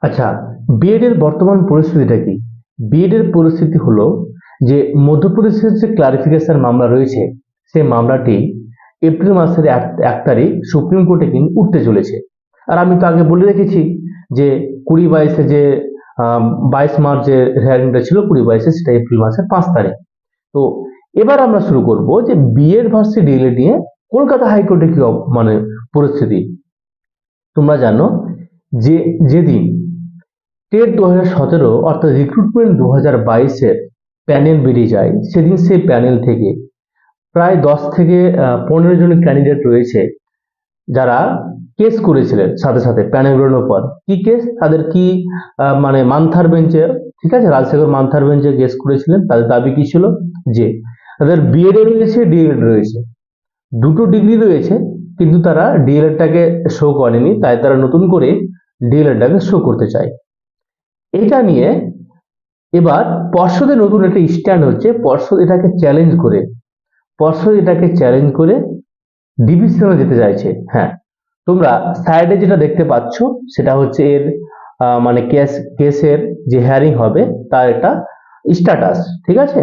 আচ্ছা, বিএড এর বর্তমান পরিস্থিতিটা কি? বিএড এর পরিস্থিতি হলো যে মধ্যপ্রদেশের যে ক্লারিফিকেশন মামলা রয়েছে, সেই মামলাটি এপ্রিল মাসের 1 তারিখ সুপ্রিম কোর্টে কিন্তু উঠতে চলেছে। আর আমি তো আগে বলে রেখেছি যে 20-22-এ যে 22 মার্চ যে হিয়ারিংটা ছিল 20-22-এ, সেটা এপ্রিল মাসের 5 তারিখ। তো এবার আমরা শুরু করব যে বিএড ভার্সেস ডিএলএড নিয়ে কলকাতা হাইকোর্টে কি মানে পরিস্থিতি। তোমরা জানো যে যেদিন টেট 2017 অর্থাৎ রিক্রুটমেন্ট 2022-এর প্যানেল বেরিয়ে যায়, সেদিন সেই প্যানেল থেকে প্রায় 10 থেকে 15 জন ক্যান্ডিডেট রয়েছে যারা কেস করেছিলেন। সাথে সাথে প্যানেল বেরোনোর পর কি কেস, তাদের কি মানে মান্থার বেঞ্চে, ঠিক আছে, রাজশেখর মান্থার বেঞ্চে কেস করেছিলেন। তাদের দাবি কি ছিল যে তাদের বিএড রয়েছে, ডিএলএড রয়েছে, দুটো ডিগ্রি রয়েছে, কিন্তু তারা ডিএলএডটাকে শো করেনি, তাই তারা নতুন করে ডিএলএডটাকে শো করতে চায়। এটা নিয়ে এবার পর্ষদের নতুন একটা স্ট্যান্ড হচ্ছে, পর্ষদ এটাকে চ্যালেঞ্জ করে ডিভিশনে যেতে চাইছে। হ্যাঁ, তোমরা সাইডে যেটা দেখতে পাচ্ছ সেটা হচ্ছে এর মানে কেসের যে হিয়ারিং হবে তার একটা স্ট্যাটাস, ঠিক আছে,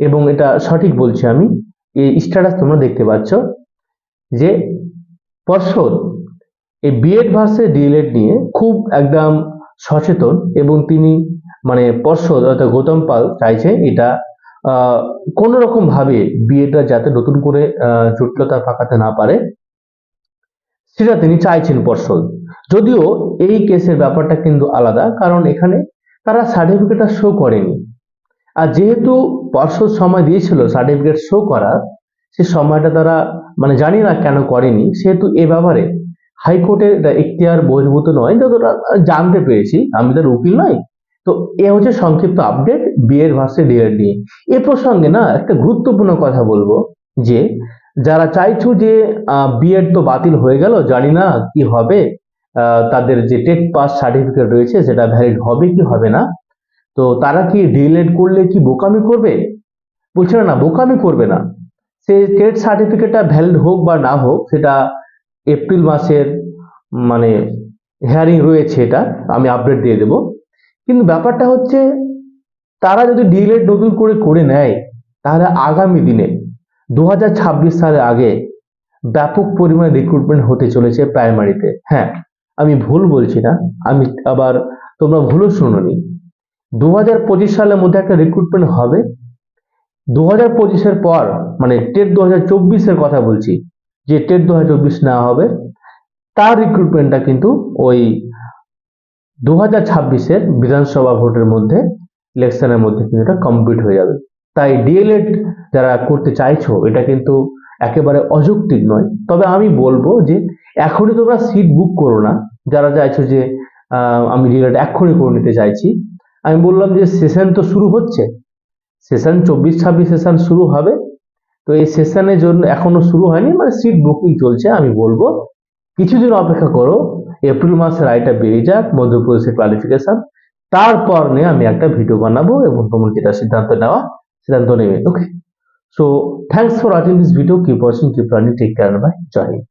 এবং এটা সঠিক বলছি আমি। এই স্ট্যাটাস তোমরা দেখতে পাচ্ছ যে পর্ষদ এই বিএড ভার্সেস ডিএলএড নিয়ে খুব একদম সচেতন, এবং তিনি মানে পর্ষদ অর্থাৎ গৌতম পাল চাইছে এটা কোন রকম ভাবে বিএডটা যাতে নতুন করে জটিলতা পাকাতে না পারে, সেটা তিনি চাইছেন পর্ষদ। যদিও এই কেসের ব্যাপারটা কিন্তু আলাদা, কারণ এখানে তারা সার্টিফিকেটটা শো করেনি। আর যেহেতু পর্ষদ সময় দিয়েছিল সার্টিফিকেট শো করার, সে সময়টা তারা মানে জানি না কেন করেনি, সেহেতু এ ব্যাপারে হাইকোর্টের এখতিয়ার বহির্ভূত নয়, যতটা জানতে পেরেছি, আমি তার উকিল নই। তো এ হচ্ছে সংক্ষিপ্ত আপডেট বিএড ভার্সেস ডিএড নিয়ে। এ প্রসঙ্গে না একটা গুরুত্বপূর্ণ কথা বলবো যে যারা চাইছো যে বিএড তো বাতিল হয়ে গেল, জানি না কি হবে, তাদের যে টেট পাস সার্টিফিকেট রয়েছে সেটা ভ্যালিড হবে কি হবে না, তো তারা কি ডিএলএড করলে কি বোকামি করবে? বলছে না, না বোকামি করবে না। সে টেট সার্টিফিকেটটা ভ্যালিড হোক বা না হোক, সেটা এপ্রিল মাসের মানে হিয়ারিং রয়েছে, এটা আমি আপডেট দিয়ে দেব। কিন্তু ব্যাপারটা হচ্ছে তারা যদি ডিএলএড নতুন করে করে নেয়, তাহলে আগামী দিনে 2026 সালের আগে ব্যাপক পরিমাণে রিক্রুটমেন্ট হতে চলেছে প্রাইমারিতে। হ্যাঁ, আমি ভুল বলছি না, আমি আবার তোমরা ভুলও শুনোনি, 2025 সালের মধ্যে একটা রিক্রুটমেন্ট হবে। 2025-এর পর মানে টেট 2024-এর কথা বলছি, যে টেট 2024 না হবে, তার রিক্রুটমেন্টটা কিন্তু ওই 2026-এর বিধানসভা ভোটের মধ্যে, ইলেকশনের মধ্যে কিন্তু এটা কমপ্লিট হয়ে যাবে। তাই ডিএলএড যারা করতে চাইছো, এটা কিন্তু একেবারে অযৌক্তিক নয়। তবে আমি বলবো যে এখনই তোমরা সিট বুক করো না, যারা চাইছো যে আমি ডিএলএড এক্ষুনি করে নিতে চাইছি। আমি বললাম যে সেশন তো শুরু হচ্ছে, সেশন 24-26 সেশন শুরু হবে, তো এই সেশনের জন্য এখনো শুরু হয়নি, মানে সিট বুকিং চলছে। আমি বলবো কিছুদিন অপেক্ষা করো, এপ্রিল মাসের আয়টা বেরিয়ে যাক, মধ্যপ্রদেশের ক্লারিফিকেশন, তারপর নিয়ে আমি একটা ভিডিও বানাবো এবং তোমার যেটা সিদ্ধান্ত নেবে। Okay, so thanks for watching this video, keep watching, keep learning, take care, bye, Jai Hind.